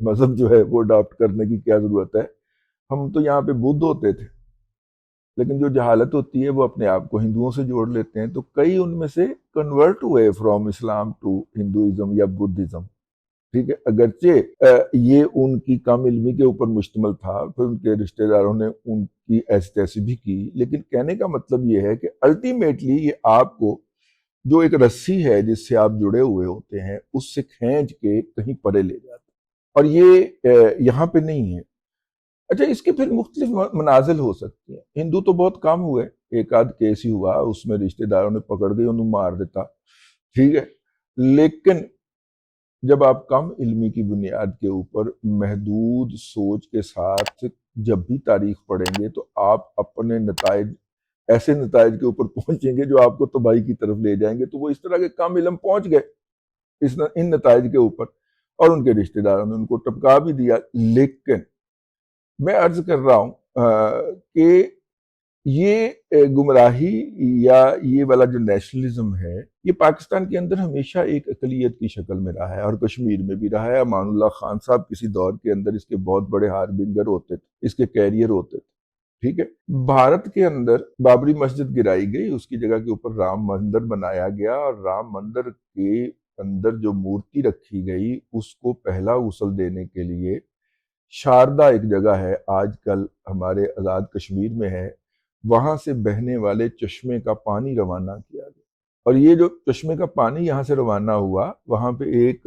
مذہب جو ہے وہ اڈاپٹ کرنے کی کیا ضرورت ہے، ہم تو یہاں پہ بدھ ہوتے تھے، لیکن جو جہالت ہوتی ہے وہ اپنے آپ کو ہندوؤں سے جوڑ لیتے ہیں، تو کئی ان میں سے کنورٹ ہوئے فرام اسلام ٹو ہندوازم یا بدھزم، ٹھیک ہے، اگرچہ یہ ان کی کم علمی کے اوپر مشتمل تھا، پھر ان کے رشتہ داروں نے ان کی ایسی تیسی بھی کی، لیکن کہنے کا مطلب یہ ہے کہ الٹیمیٹلی یہ آپ کو جو ایک رسی ہے جس سے آپ جڑے ہوئے ہوتے ہیں اس سے کھینچ کے کہیں پرے لے جاتا ہے، اور یہ یہاں پہ نہیں ہے۔ اچھا، اس کے پھر مختلف منازل ہو سکتی ہیں، ہندو تو بہت کم ہوئے، ایک آدھ کیس ہی ہوا، اس میں رشتہ داروں نے پکڑ کے انہوں مار دیتا، ٹھیک ہے، لیکن جب آپ کم علمی کی بنیاد کے اوپر محدود سوچ کے ساتھ جب بھی تاریخ پڑھیں گے تو آپ اپنے نتائج ایسے نتائج کے اوپر پہنچیں گے جو آپ کو تباہی کی طرف لے جائیں گے، تو وہ اس طرح کے کم علم پہنچ گئے ان نتائج کے اوپر، اور ان کے رشتہ داروں نے ان کو ٹپکا بھی دیا۔ لیکن میں عرض کر رہا ہوں کہ یہ گمراہی یا یہ والا جو نیشنلزم ہے یہ پاکستان کے اندر ہمیشہ ایک اقلیت کی شکل میں رہا ہے، اور کشمیر میں بھی رہا ہے۔ امان اللہ خان صاحب کسی دور کے اندر اس کے بہت بڑے ہاربنگر ہوتے تھے، اس کے کیریئر ہوتے تھے، ٹھیک ہے۔ بھارت کے اندر بابری مسجد گرائی گئی، اس کی جگہ کے اوپر رام مندر بنایا گیا، اور رام مندر کے اندر جو مورتی رکھی گئی اس کو پہلا غسل دینے کے لیے شاردا ایک جگہ ہے، آج کل ہمارے آزاد کشمیر میں ہے، وہاں سے بہنے والے چشمے کا پانی روانہ کیا گیا، اور یہ جو چشمے کا پانی یہاں سے روانہ ہوا، وہاں پہ ایک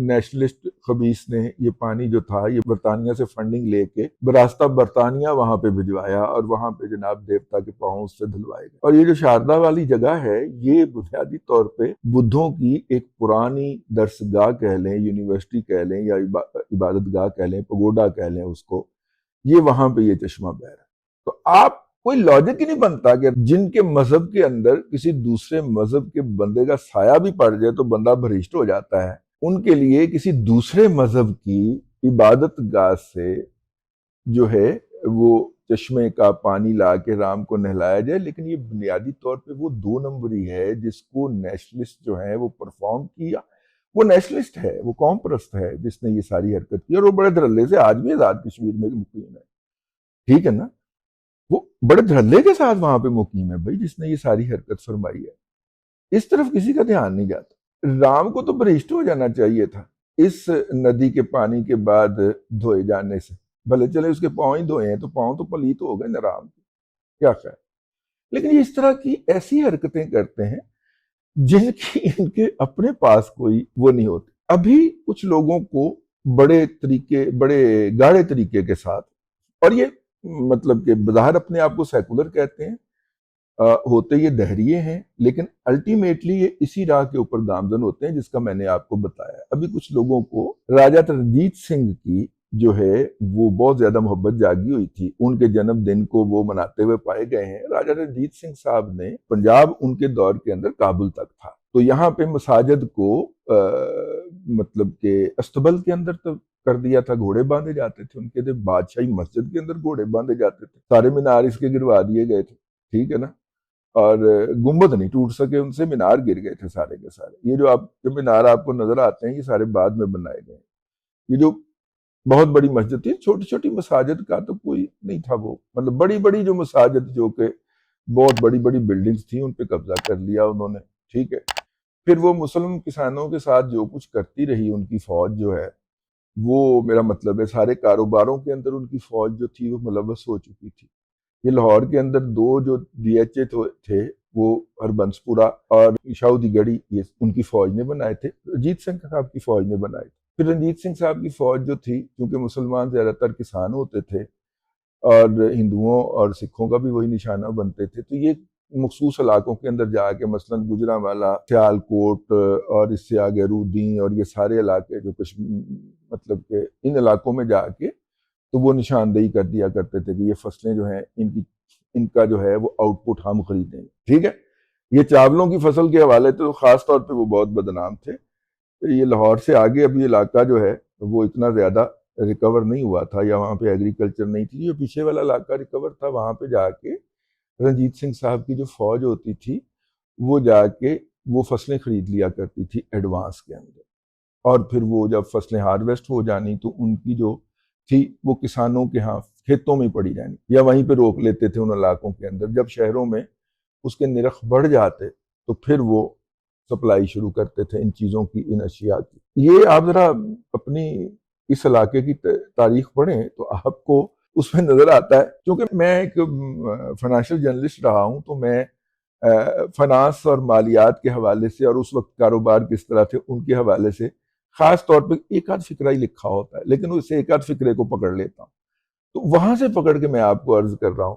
نیشنلسٹ خبیث نے یہ پانی جو تھا یہ برطانیہ سے فنڈنگ لے کے براستہ برطانیہ وہاں پہ بھجوایا، اور وہاں پہ جناب دیوتا کے پاؤں اس سے دھلوائے گئے۔ اور یہ جو شاردا والی جگہ ہے یہ بنیادی طور پہ بدھوں کی ایک پرانی درسگاہ کہہ لیں، یونیورسٹی کہہ لیں، یا عبادت گاہ کہہ لیں، پگوڈا کہہ لیں اس کو، یہ وہاں پہ یہ چشمہ بہہ رہا ہے۔ تو آپ کوئی لاجک ہی نہیں بنتا کہ جن کے مذہب کے اندر کسی دوسرے مذہب کے بندے کا سایہ بھی پڑ جائے تو بندہ بھرشٹ ہو جاتا ہے، ان کے لیے کسی دوسرے مذہب کی عبادت گاہ سے جو ہے وہ چشمے کا پانی لا کے رام کو نہلایا جائے، لیکن یہ بنیادی طور پہ وہ دو نمبری ہے جس کو نیشنلسٹ جو ہیں وہ پرفارم کیا۔ وہ نیشنلسٹ ہے، وہ قوم پرست ہے جس نے یہ ساری حرکت کی، اور وہ بڑے دھڑلے سے آج بھی آزاد کشمیر میں مقیم ہے، ٹھیک ہے نا، وہ بڑے دھڑلے کے ساتھ وہاں پہ مقیم ہے بھائی، جس نے یہ ساری حرکت فرمائی ہے۔ اس طرف کسی کا دھیان نہیں جاتا۔ رام کو تو بھرشٹ ہو جانا چاہیے تھا اس ندی کے پانی کے بعد دھوئے جانے سے، بھلے چلے اس کے پاؤں ہی دھوئے ہیں تو پاؤں تو پلیت ہو گئے نا رام کے، کیا خیر۔ لیکن یہ اس طرح کی ایسی حرکتیں کرتے ہیں جن کی ان کے اپنے پاس کوئی وہ نہیں ہوتی۔ ابھی کچھ لوگوں کو بڑے گاڑے طریقے کے ساتھ، اور یہ مطلب کہ بظاہر اپنے آپ کو سیکولر کہتے ہیں، ہوتے یہ دہریے ہیں، لیکن الٹیمیٹلی یہ اسی راہ کے اوپر گامزن ہوتے ہیں جس کا میں نے آپ کو بتایا۔ ابھی کچھ لوگوں کو راجہ رنجیت سنگھ کی جو ہے وہ بہت زیادہ محبت جاگی ہوئی تھی، ان کے جنم دن کو وہ مناتے ہوئے پائے گئے ہیں۔ راجہ رنجیت سنگھ صاحب نے پنجاب ان کے دور کے اندر کابل تک تھا، تو یہاں پہ مساجد کو مطلب کہ استبل کے اندر تو کر دیا تھا، گھوڑے باندھے جاتے تھے ان کے دے، بادشاہی مسجد کے اندر گھوڑے باندھے جاتے تھے، سارے مینار اس کے گروا دیے گئے تھے، ٹھیک ہے نا، اور گنبد نہیں ٹوٹ سکے ان سے، مینار گر گئے تھے سارے کے سارے۔ یہ جو آپ کے مینار آپ کو نظر آتے ہیں یہ سارے بعد میں بنائے گئے ہیں۔ یہ جو بہت بڑی مسجد تھی، چھوٹی چھوٹی مساجد کا تو کوئی نہیں تھا، وہ مطلب بڑی بڑی جو مساجد جو کہ بہت بڑی بڑی بلڈنگز تھیں ان پہ قبضہ کر لیا انہوں نے، ٹھیک ہے۔ پھر وہ مسلم کسانوں کے ساتھ جو کچھ کرتی رہی ان کی فوج جو ہے، وہ میرا مطلب ہے سارے کاروباروں کے اندر ان کی فوج جو تھی وہ ملوث ہو چکی تھی۔ یہ لاہور کے اندر دو جو ڈی ایچ اے تھے وہ ہربنس پورہ اور شاہودی گڑھی، یہ ان کی فوج نے بنائے تھے، رنجیت سنگھ صاحب کی فوج نے بنائے تھے۔ پھر رنجیت سنگھ صاحب کی فوج جو تھی، کیونکہ مسلمان زیادہ تر کسان ہوتے تھے اور ہندوؤں اور سکھوں کا بھی وہی نشانہ بنتے تھے، تو یہ مخصوص علاقوں کے اندر جا کے مثلاً گجرانوالہ، سیالکوٹ اور اس سے آگے رودیں اور یہ سارے علاقے جو مطلب کہ ان علاقوں میں جا کے تو وہ نشاندہی کر دیا کرتے تھے کہ یہ فصلیں جو ہیں ان کا جو ہے وہ آؤٹ پٹ ہم خریدیں گے، ٹھیک ہے۔ یہ چاولوں کی فصل کے حوالے تو خاص طور پہ وہ بہت بدنام تھے۔ یہ لاہور سے آگے ابھی علاقہ جو ہے وہ اتنا زیادہ ریکور نہیں ہوا تھا، یا وہاں پہ ایگریکلچر نہیں تھی، جو پیچھے والا علاقہ ریکور تھا وہاں پہ جا کے رنجیت سنگھ صاحب کی جو فوج ہوتی تھی وہ جا کے وہ فصلیں خرید لیا کرتی تھی ایڈوانس کے اندر۔ اور پھر وہ جب فصلیں ہارویسٹ ہو جانی تو ان کی جو تھی وہ کسانوں کے ہاں کھیتوں میں پڑی جانی یا وہیں پہ روک لیتے تھے ان علاقوں کے اندر. جب شہروں میں اس کے نرخ بڑھ جاتے تو پھر وہ سپلائی شروع کرتے تھے ان چیزوں کی، ان اشیاء کی. یہ آپ ذرا اپنی اس علاقے کی تاریخ پڑھیں تو آپ کو اس میں نظر آتا ہے. کیونکہ میں ایک فائنینشیل جرنلسٹ رہا ہوں تو میں فنانس اور مالیات کے حوالے سے اور اس وقت کاروبار کس طرح تھے ان کے حوالے سے خاص طور پہ ایک آدھ فقرہ ہی لکھا ہوتا ہے، لیکن اسے ایک آدھ فقرے کو پکڑ لیتا ہوں. تو وہاں سے پکڑ کے میں آپ کو عرض کر رہا ہوں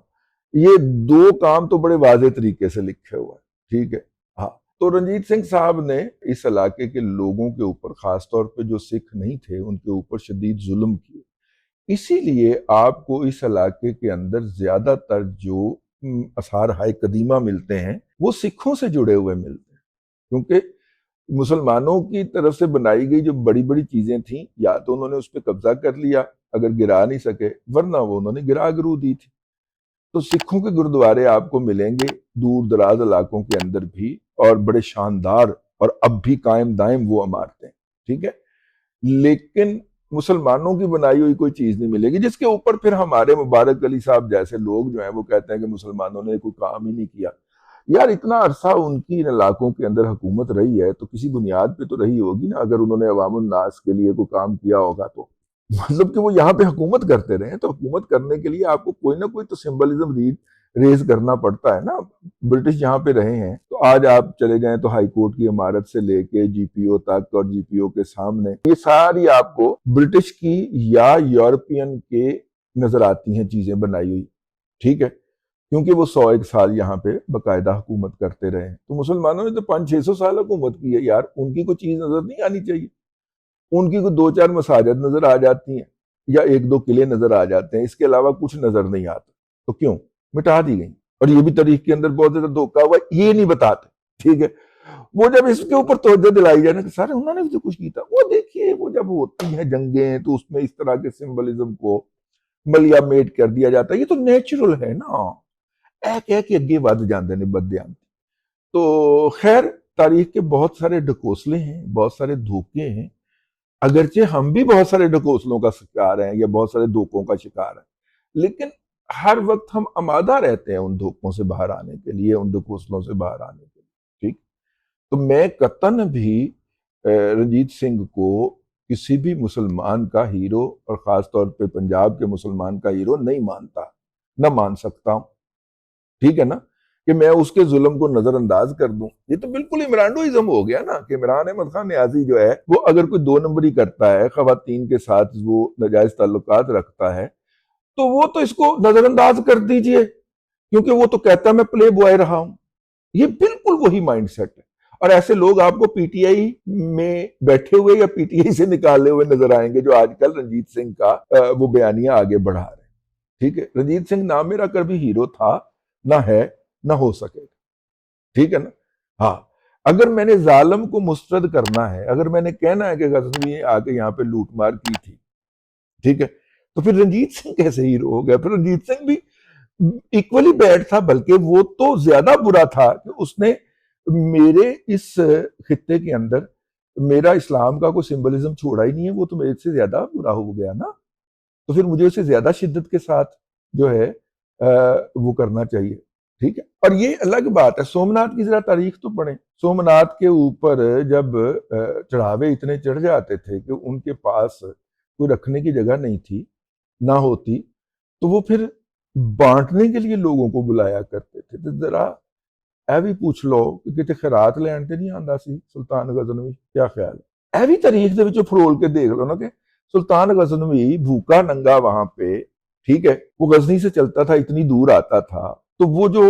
یہ دو کام تو بڑے واضح طریقے سے لکھے ہوئے ہیں. ٹھیک ہے. ہاں تو رنجیت سنگھ صاحب نے اس علاقے کے لوگوں کے اوپر خاص طور پہ جو سکھ نہیں تھے ان کے اوپر شدید ظلم کیے. اسی لیے آپ کو اس علاقے کے اندر زیادہ تر جو آثار ہائے قدیمہ ملتے ہیں وہ سکھوں سے جڑے ہوئے ملتے ہیں، کیونکہ مسلمانوں کی طرف سے بنائی گئی جو بڑی بڑی چیزیں تھیں یا تو انہوں نے اس پہ قبضہ کر لیا اگر گرا نہیں سکے، ورنہ وہ انہوں نے گرا گرو دی تھی. تو سکھوں کے گردوارے آپ کو ملیں گے دور دراز علاقوں کے اندر بھی، اور بڑے شاندار اور اب بھی قائم دائم وہ عمارتیں. ٹھیک ہے. لیکن مسلمانوں کی بنائی ہوئی کوئی چیز نہیں ملے گی، جس کے اوپر پھر ہمارے مبارک علی صاحب جیسے لوگ جو ہیں وہ کہتے ہیں کہ مسلمانوں نے کوئی کام ہی نہیں کیا. یار اتنا عرصہ ان کی ان علاقوں کے اندر حکومت رہی ہے تو کسی بنیاد پہ تو رہی ہوگی نا. اگر انہوں نے عوام الناس کے لیے کوئی کام کیا ہوگا تو مطلب کہ وہ یہاں پہ حکومت کرتے رہے، تو حکومت کرنے کے لیے آپ کو کوئی نہ کوئی تو سمبلزم ریز کرنا پڑتا ہے نا. برٹش یہاں پہ رہے ہیں تو آج آپ چلے جائیں تو ہائی کورٹ کی عمارت سے لے کے جی پی او تک اور جی پی او کے سامنے یہ ساری آپ کو برٹش کی یا یورپین کے نظر آتی ہیں چیزیں بنائی ہوئی. ٹھیک ہے. کیونکہ وہ 101 سال یہاں پہ باقاعدہ حکومت کرتے رہے ہیں. تو مسلمانوں نے تو 500-600 سال حکومت کی ہے یار. ان کی کوئی چیز نظر نہیں آنی چاہیے. ان کی کوئی 2-4 مساجد نظر آ جاتی ہیں یا 1-2 قلعے نظر آ جاتے ہیں، اس کے علاوہ کچھ نظر نہیں آتا. تو کیوں مٹا دی گئی؟ اور یہ بھی تاریخ کے اندر بہت زیادہ دھوکہ ہوا ہے، یہ نہیں بتاتے. ٹھیک ہے. وہ جب اس کے اوپر توجہ دلائی جائے نا کہ سارے انہوں نے بھی تو کچھ کیا تھا، وہ دیکھیے وہ جب ہوتی ہیں جنگیں تو اس میں اس طرح کے سمبلزم کو ملیا میٹ کر دیا جاتا ہے. یہ تو نیچرل ہے نا. کہ اگے ود جاندے نے بدیان. تو خیر تاریخ کے بہت سارے ڈھکوسلے ہیں، بہت سارے دھوکے ہیں، اگرچہ ہم بھی بہت سارے ڈھکوسلوں کا شکار ہیں یا بہت سارے دھوکوں کا شکار ہیں، لیکن ہر وقت ہم آمادہ رہتے ہیں ان دھوکوں سے باہر آنے کے لیے، ان ڈھکوسلوں سے باہر آنے کے لیے. ٹھیک. تو میں قطعاً بھی رنجیت سنگھ کو کسی بھی مسلمان کا ہیرو اور خاص طور پہ پنجاب کے مسلمان کا ہیرو نہیں مانتا، نہ مان سکتا ہوں. ٹھیک ہے نا. کہ میں اس کے ظلم کو نظر انداز کر دوں، یہ تو بالکل عمرانڈوازم ہو گیا نا. کہ عمران احمد خان نیازی جو ہے وہ اگر کوئی 2 نمبری کرتا ہے، خواتین کے ساتھ وہ ناجائز تعلقات رکھتا ہے، تو وہ تو اس کو نظر انداز کر دیجئے، کیونکہ وہ تو کہتا ہے میں پلے بوائے رہا ہوں. یہ بالکل وہی مائنڈ سیٹ ہے. اور ایسے لوگ آپ کو پی ٹی آئی میں بیٹھے ہوئے یا پی ٹی آئی سے نکالے ہوئے نظر آئیں گے جو آج کل رنجیت سنگھ کا وہ بیانیہ آگے بڑھا رہے ہیں. ٹھیک ہے. رنجیت سنگھ نہ میرا کبھی ہیرو تھا، نہ ہے، نہ ہو سکے گا. ٹھیک ہے نا. ہاں اگر میں نے ظالم کو مسترد کرنا ہے، اگر میں نے کہنا ہے کہ غزنوی نے آ کے یہاں پہ لوٹ مار کی تھی، ٹھیک ہے، تو پھر رنجیت سنگھ کیسے ہیرو ہو گیا؟ پھر رنجیت سنگھ بھی ایکولی بیڈ تھا، بلکہ وہ تو زیادہ برا تھا کہ اس نے میرے اس خطے کے اندر میرا اسلام کا کوئی سمبلزم چھوڑا ہی نہیں ہے. وہ تو میرے سے زیادہ برا ہو گیا نا. تو پھر مجھے اسے زیادہ شدت کے ساتھ جو ہے وہ کرنا چاہیے. ٹھیک ہے. اور یہ الگ بات ہے. سومناتھ کی ذرا تاریخ تو پڑھیں. سومناتھ کے اوپر جب چڑھاوے اتنے چڑھ جاتے تھے کہ ان کے پاس کوئی رکھنے کی جگہ نہیں تھی، نہ ہوتی، تو وہ پھر بانٹنے کے لیے لوگوں کو بلایا کرتے تھے. تو ذرا اے بھی پوچھ لو کہ کتے خیرات لین تے نہیں آندا سی سلطان غزنوی؟ کیا خیال ہے؟ اے بھی تاریخ دے وچوں فرول کے دیکھ لو نا کہ سلطان غزنوی بھوکا ننگا وہاں پہ، ٹھیک ہے، وہ غزنی سے چلتا تھا، اتنی دور آتا تھا، تو وہ جو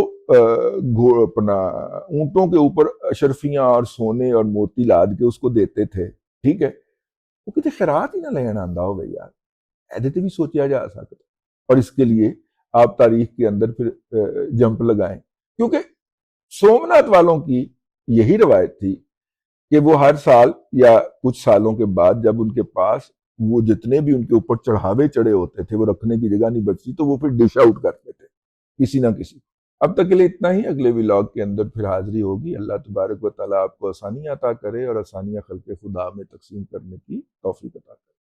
اپنا اونٹوں کے اوپر اشرفیاں اور سونے اور موتی لاد کے اس کو دیتے تھے، ٹھیک ہے، وہ کتے خیرات ہی نہ لین آندا ہو گئی یار. ایدے تے بھی سوچیا جا سکتا. اور اس کے لیے آپ تاریخ کے اندر پھر جمپ لگائیں، کیونکہ سومناتھ والوں کی یہی روایت تھی کہ وہ ہر سال یا کچھ سالوں کے بعد جب ان کے پاس وہ جتنے بھی ان کے اوپر چڑھاوے چڑھے ہوتے تھے وہ رکھنے کی جگہ نہیں بچتی، تو وہ پھر ڈش آؤٹ کرتے تھے کسی نہ کسی. اب تک کے لیے اتنا ہی، اگلے ولاگ کے اندر پھر حاضری ہوگی۔ اللہ تبارک و تعالیٰ آپ کو آسانیاں عطا کرے اور آسانیاں خلق خدا میں تقسیم کرنے کی توفیق عطا کرے۔